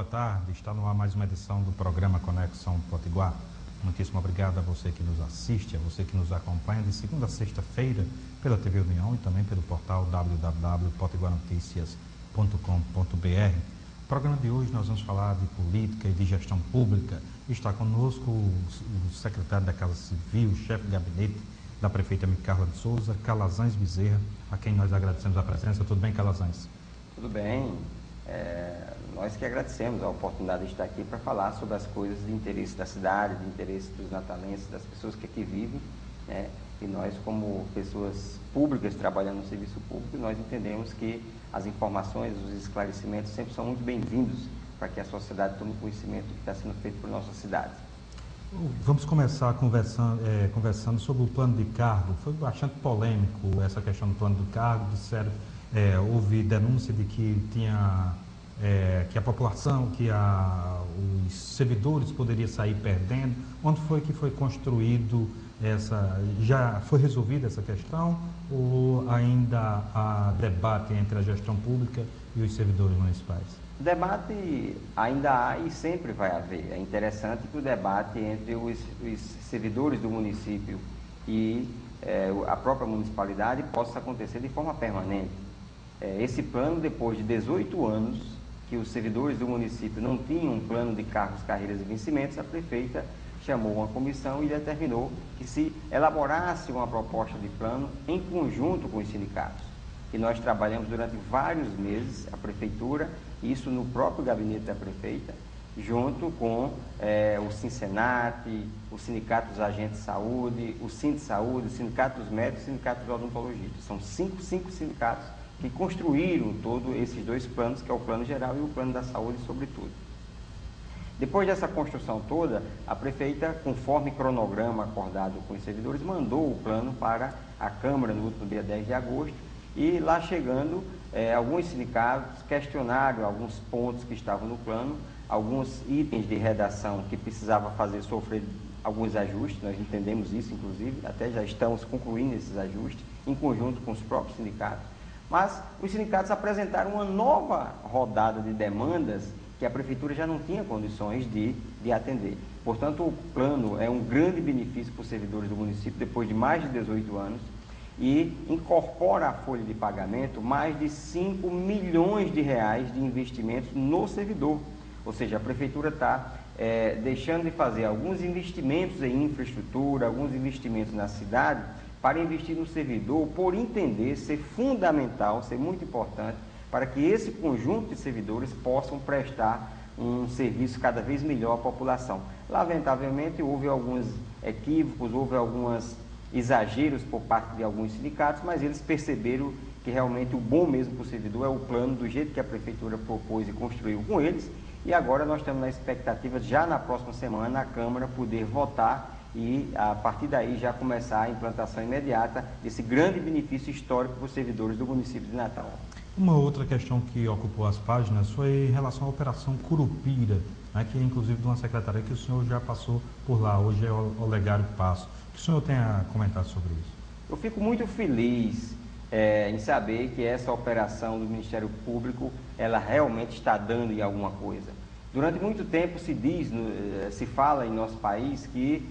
boa tarde. Está no ar mais uma edição do programa Conexão Potiguar. Muitíssimo obrigado a você que nos assiste, a você que nos acompanha de segunda a sexta-feira pela TV União e também pelo portal www.potiguarnoticias.com.br. No programa de hoje nós vamos falar de política e de gestão pública. Está conosco o secretário da Casa Civil, chefe de gabinete da prefeita Carla de Souza, Calazans Bezerra, a quem nós agradecemos a presença. Tudo bem, Calazans? Tudo bem. Nós que agradecemos a oportunidade de estar aqui para falar sobre as coisas de interesse da cidade, de interesse dos natalenses, das pessoas que aqui vivem, né? E nós, como pessoas públicas trabalhando no serviço público, nós entendemos que as informações, os esclarecimentos sempre são muito bem-vindos para que a sociedade tome conhecimento do que está sendo feito por nossa cidade. Vamos começar conversando sobre o plano de cargo. Foi bastante polêmico essa questão do plano de cargo. Disseram, houve denúncia de que que a população, os servidores poderiam sair perdendo. Onde foi que foi construído já foi resolvida essa questão ou ainda há debate entre a gestão pública e os servidores municipais? Debate ainda há e sempre vai haver. É interessante que o debate entre os servidores do município e a própria municipalidade possa acontecer de forma permanente. Esse plano, depois de 18 anos que os servidores do município não tinham um plano de cargos, carreiras e vencimentos, a prefeita chamou uma comissão e determinou que se elaborasse uma proposta de plano em conjunto com os sindicatos. E nós trabalhamos durante vários meses, a prefeitura, isso no próprio gabinete da prefeita, junto com o Sincenat, o Sindicato dos Agentes de Saúde, o Sindsaúde, o Sindicato dos Médicos e o Sindicato dos Odontologistas. São cinco sindicatos que construíram todos esses dois planos, que é o plano geral e o plano da saúde, sobretudo. Depois dessa construção toda, a prefeita, conforme cronograma acordado com os servidores, mandou o plano para a Câmara no último dia 10 de agosto, e lá chegando, alguns sindicatos questionaram alguns pontos que estavam no plano, alguns itens de redação que precisava sofrer alguns ajustes, nós entendemos isso, inclusive, até já estamos concluindo esses ajustes, em conjunto com os próprios sindicatos. Mas os sindicatos apresentaram uma nova rodada de demandas que a prefeitura já não tinha condições de atender. Portanto, o plano é um grande benefício para os servidores do município, depois de mais de 18 anos, e incorpora à folha de pagamento mais de 5 milhões de reais de investimentos no servidor. Ou seja, a prefeitura está deixando de fazer alguns investimentos em infraestrutura, alguns investimentos na cidade, para investir no servidor, por entender ser fundamental, ser muito importante, para que esse conjunto de servidores possam prestar um serviço cada vez melhor à população. Lamentavelmente, houve alguns equívocos, houve alguns exageros por parte de alguns sindicatos, mas eles perceberam que realmente o bom mesmo para o servidor é o plano do jeito que a prefeitura propôs e construiu com eles, e agora nós estamos na expectativa de, já na próxima semana, a Câmara poder votar e, a partir daí, já começar a implantação imediata desse grande benefício histórico para os servidores do município de Natal. Uma outra questão que ocupou as páginas foi em relação à Operação Curupira, né, que é inclusive de uma secretaria que o senhor já passou por lá, hoje é o Olegário Passo. O que o senhor tem a comentar sobre isso? Eu fico muito feliz em saber que essa operação do Ministério Público, ela realmente está dando em alguma coisa. Durante muito tempo se fala em nosso país que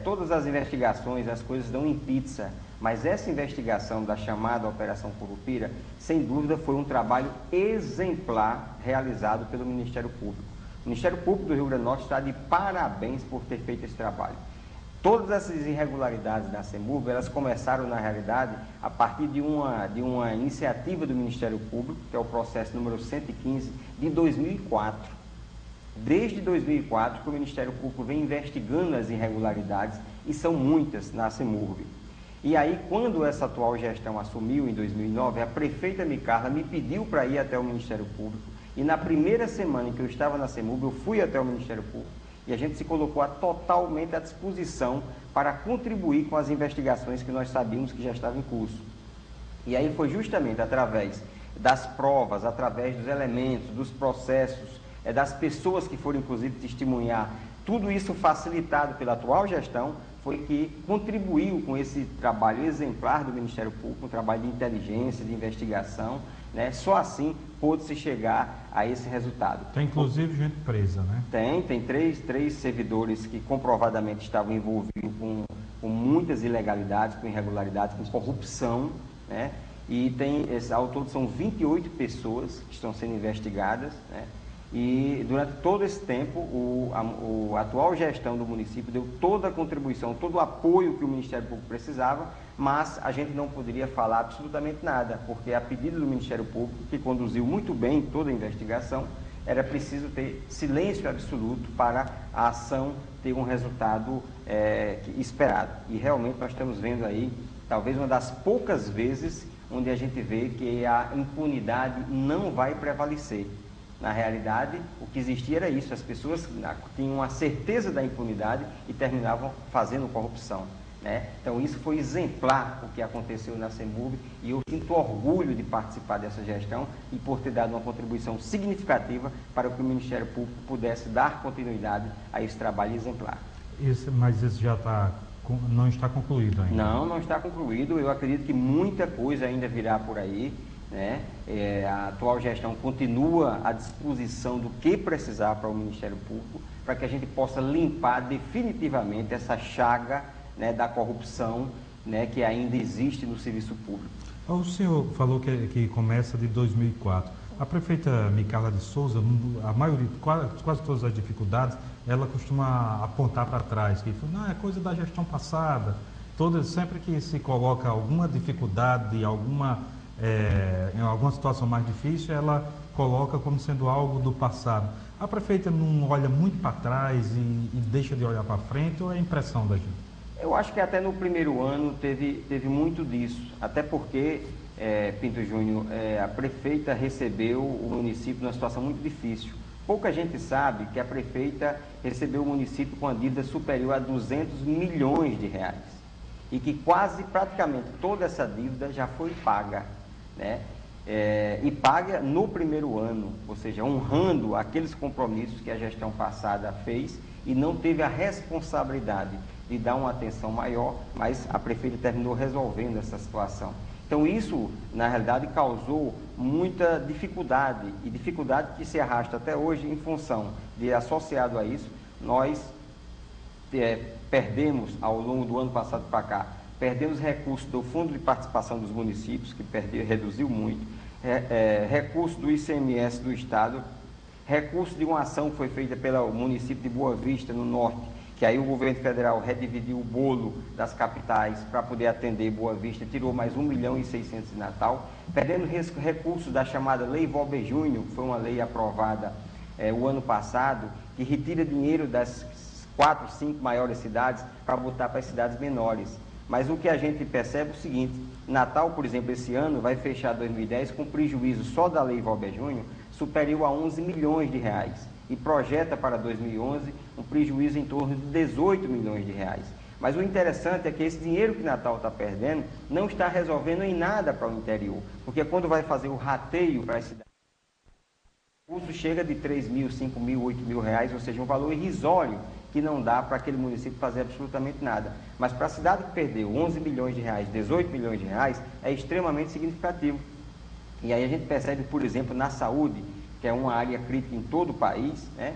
todas as investigações, as coisas dão em pizza, mas essa investigação da chamada Operação Curupira, sem dúvida, foi um trabalho exemplar realizado pelo Ministério Público. O Ministério Público do Rio Grande do Norte está de parabéns por ter feito esse trabalho. Todas essas irregularidades da CEMURB, elas começaram, na realidade, a partir de uma iniciativa do Ministério Público, que é o processo número 115, de 2004. Desde 2004 que o Ministério Público vem investigando as irregularidades, e são muitas na CEMURB. E aí, quando essa atual gestão assumiu, em 2009, a prefeita Carla me pediu para ir até o Ministério Público, e na primeira semana em que eu estava na CEMURB, eu fui até o Ministério Público, e a gente se colocou totalmente à disposição para contribuir com as investigações que nós sabíamos que já estavam em curso. E aí foi justamente através das provas, através dos elementos, dos processos, das pessoas que foram, inclusive, testemunhar, tudo isso facilitado pela atual gestão, foi que contribuiu com esse trabalho exemplar do Ministério Público, um trabalho de inteligência, de investigação, né? Só assim pôde-se chegar a esse resultado. Tem inclusive gente presa, né? Tem três servidores que comprovadamente estavam envolvidos com muitas ilegalidades, com irregularidades, com corrupção, né? E ao todo são 28 pessoas que estão sendo investigadas, né? E durante todo esse tempo, a atual gestão do município deu toda a contribuição, todo o apoio que o Ministério Público precisava, mas a gente não poderia falar absolutamente nada, porque a pedido do Ministério Público, que conduziu muito bem toda a investigação, era preciso ter silêncio absoluto para a ação ter um resultado esperado. E realmente nós estamos vendo aí, talvez uma das poucas vezes onde a gente vê que a impunidade não vai prevalecer. Na realidade, o que existia era isso, as pessoas tinham a certeza da impunidade e terminavam fazendo corrupção, né? Então isso foi exemplar o que aconteceu na CEMURB e eu sinto orgulho de participar dessa gestão e por ter dado uma contribuição significativa para que o Ministério Público pudesse dar continuidade a esse trabalho exemplar. Mas isso já não está concluído ainda? Não está concluído, eu acredito que muita coisa ainda virá por aí, né? A atual gestão continua à disposição do que precisar para o Ministério Público, para que a gente possa limpar definitivamente essa chaga, né, da corrupção, né, que ainda existe no serviço público. O senhor falou que começa de 2004. A prefeita Micaela de Souza, a maioria, quase todas as dificuldades, ela costuma apontar para trás, que não, é coisa da gestão passada. Sempre que se coloca alguma dificuldade, em alguma situação mais difícil, ela coloca como sendo algo do passado. A prefeita não olha muito para trás e deixa de olhar para frente, ou é impressão da gente? Eu acho que até no primeiro ano teve muito disso, até porque, Pinto Júnior, a prefeita recebeu o município numa situação muito difícil. Pouca gente sabe que a prefeita recebeu o município com a dívida superior a 200 milhões de reais e que praticamente toda essa dívida já foi paga, né? E paga no primeiro ano, ou seja, honrando aqueles compromissos que a gestão passada fez e não teve a responsabilidade de dar uma atenção maior, mas a prefeita terminou resolvendo essa situação. Então isso, na realidade, causou muita dificuldade, e dificuldade que se arrasta até hoje em função de, associado a isso, nós perdemos, ao longo do ano passado para cá, perdemos recursos do Fundo de Participação dos Municípios, que reduziu muito, recursos do ICMS do Estado, recursos de uma ação que foi feita pelo município de Boa Vista, no norte, que aí o governo federal redividiu o bolo das capitais para poder atender Boa Vista, tirou mais 1,6 milhão de Natal, perdendo recursos da chamada Lei Valber Júnior, que foi uma lei aprovada o ano passado, que retira dinheiro das 4, 5 maiores cidades para botar para as cidades menores. Mas o que a gente percebe é o seguinte: Natal, por exemplo, esse ano vai fechar 2010 com prejuízo só da Lei Valber Júnior superior a 11 milhões de reais e projeta para 2011 um prejuízo em torno de 18 milhões de reais. Mas o interessante é que esse dinheiro que Natal está perdendo não está resolvendo em nada para o interior, porque quando vai fazer o rateio para as cidades, o custo chega de 3 mil, 5 mil, 8 mil reais, ou seja, um valor irrisório que não dá para aquele município fazer absolutamente nada. Mas para a cidade que perdeu 11 milhões de reais, 18 milhões de reais, é extremamente significativo. E aí a gente percebe, por exemplo, na saúde, que é uma área crítica em todo o país, né?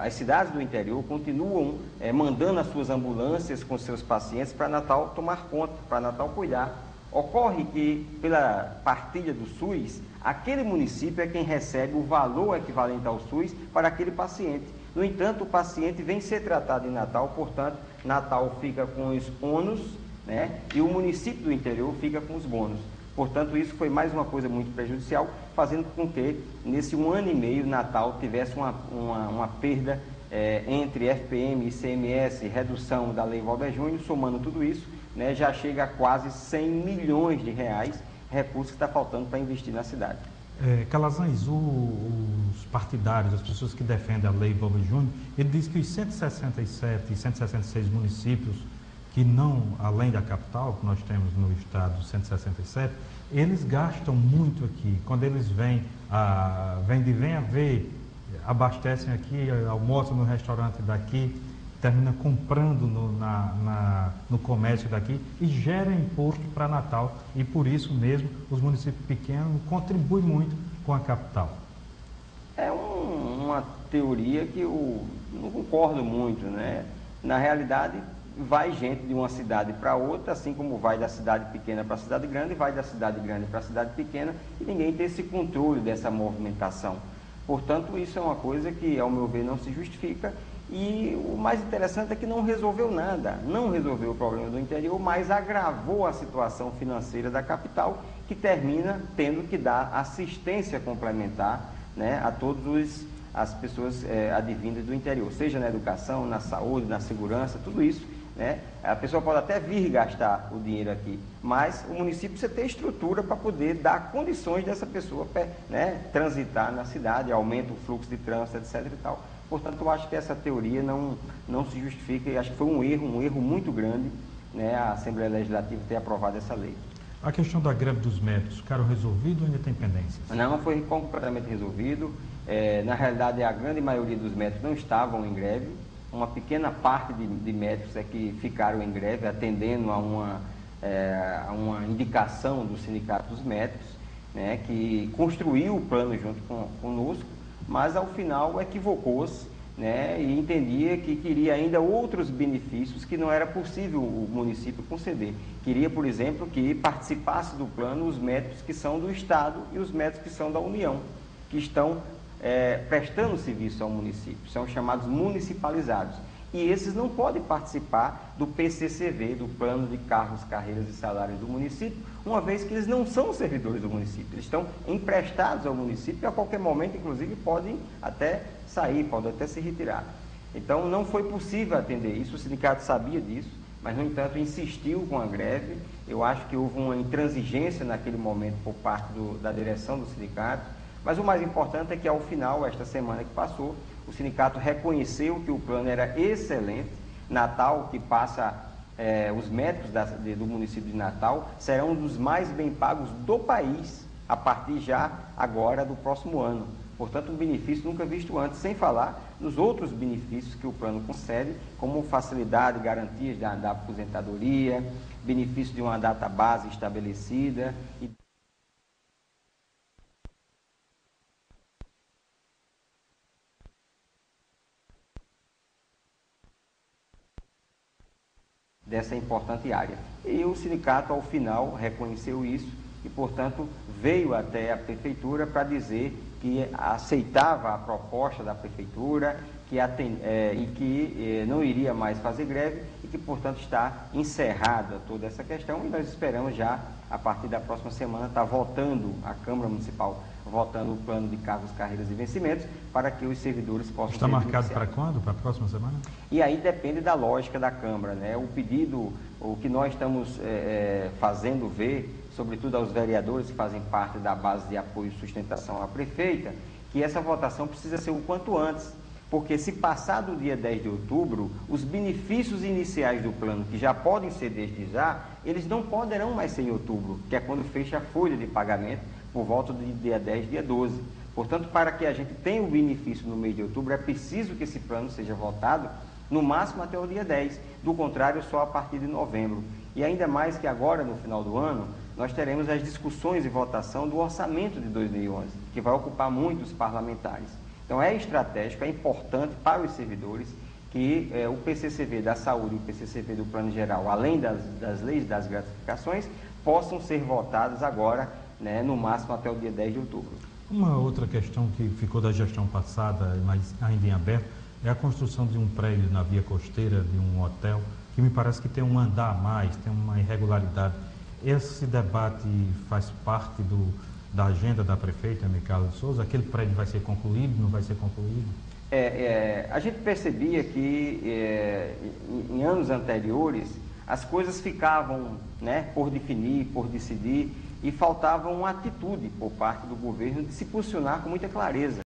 As cidades do interior continuam mandando as suas ambulâncias com seus pacientes para Natal tomar conta, para Natal cuidar. Ocorre que, pela partilha do SUS, aquele município é quem recebe o valor equivalente ao SUS para aquele paciente. No entanto, o paciente vem ser tratado em Natal, portanto, Natal fica com os ônus, né? E o município do interior fica com os bônus. Portanto, isso foi mais uma coisa muito prejudicial, fazendo com que, nesse 1 ano e meio, Natal tivesse uma perda entre FPM, ICMS, redução da Lei Valber Júnior, somando tudo isso, né, já chega a quase 100 milhões de reais, recursos que está faltando para investir na cidade. Calazans, os partidários, as pessoas que defendem a Lei Valber Júnior, ele diz que os 167 e 166 municípios que não, além da capital, que nós temos no estado 167, eles gastam muito aqui. Quando eles vêm a ver, abastecem aqui, almoçam no restaurante daqui. termina comprando no comércio daqui e gera imposto para Natal. E por isso mesmo os municípios pequenos contribuem muito com a capital. É uma teoria que eu não concordo muito, né? Na realidade, vai gente de uma cidade para outra, assim como vai da cidade pequena para a cidade grande, vai da cidade grande para a cidade pequena, e ninguém tem esse controle dessa movimentação. Portanto, isso é uma coisa que, ao meu ver, não se justifica. E o mais interessante é que não resolveu nada, não resolveu o problema do interior, mas agravou a situação financeira da capital, que termina tendo que dar assistência complementar, né, a todas as pessoas advindas do interior, seja na educação, na saúde, na segurança, tudo isso, né? A pessoa pode até vir gastar o dinheiro aqui, mas o município precisa ter estrutura para poder dar condições dessa pessoa, né, transitar na cidade, aumenta o fluxo de trânsito, etc. e tal. Portanto, eu acho que essa teoria não se justifica e acho que foi um erro muito grande, né, a Assembleia Legislativa ter aprovado essa lei. A questão da greve dos médicos, ficaram resolvido ou ainda tem pendências? Não, foi completamente resolvido. Na realidade, a grande maioria dos médicos não estavam em greve. Uma pequena parte de médicos é que ficaram em greve, atendendo a uma indicação do Sindicato dos Médicos, né, que construiu o plano junto conosco, mas ao final equivocou-se, né, e entendia que queria ainda outros benefícios que não era possível o município conceder. Queria, por exemplo, que participasse do plano os médicos que são do Estado e os médicos que são da União, que estão prestando serviço ao município, são chamados municipalizados. E esses não podem participar do PCCV, do Plano de Cargos, Carreiras e Salários do município, uma vez que eles não são servidores do município, eles estão emprestados ao município e a qualquer momento, inclusive, podem até sair, podem até se retirar. Então, não foi possível atender isso, o sindicato sabia disso, mas, no entanto, insistiu com a greve. Eu acho que houve uma intransigência naquele momento por parte da direção do sindicato, mas o mais importante é que, ao final, esta semana que passou, o sindicato reconheceu que o plano era excelente. Natal, que passa, os médicos do município de Natal, serão um dos mais bem pagos do país, a partir já agora do próximo ano. Portanto, um benefício nunca visto antes, sem falar nos outros benefícios que o plano concede, como facilidade, garantias da aposentadoria, benefício de uma data base estabelecida. Dessa importante área. E o sindicato, ao final, reconheceu isso e, portanto, veio até a prefeitura para dizer que aceitava a proposta da prefeitura e que não iria mais fazer greve e que, portanto, está encerrada toda essa questão e nós esperamos já, a partir da próxima semana, estar votando, a Câmara Municipal votando o plano de cargos, carreiras e vencimentos para que os servidores possam Está marcado para quando? Para a próxima semana? E aí depende da lógica da Câmara, né? O pedido, o que nós estamos fazendo ver, sobretudo aos vereadores que fazem parte da base de apoio e sustentação à prefeita, que essa votação precisa ser o quanto antes, porque se passar do dia 10 de outubro, os benefícios iniciais do plano, que já podem ser desde já, eles não poderão mais ser em outubro, que é quando fecha a folha de pagamento, por volta do dia 10, dia 12. Portanto, para que a gente tenha o benefício no mês de outubro, é preciso que esse plano seja votado no máximo até o dia 10, do contrário, só a partir de novembro. E ainda mais que agora, no final do ano, nós teremos as discussões e votação do orçamento de 2011, que vai ocupar muitos parlamentares. Então, é estratégico, é importante para os servidores que o PCCV da saúde e o PCCV do plano geral, além das leis das gratificações, possam ser votados agora, né, no máximo até o dia 10 de outubro. Uma outra questão que ficou da gestão passada, mas ainda em aberto, é a construção de um prédio na via costeira, de um hotel, que me parece que tem um andar a mais, tem uma irregularidade. Esse debate faz parte da agenda da prefeita, Micaela de Souza? Aquele prédio vai ser concluído, não vai ser concluído? A gente percebia que em anos anteriores as coisas ficavam, né, por definir, por decidir, e faltava uma atitude por parte do governo de se posicionar com muita clareza.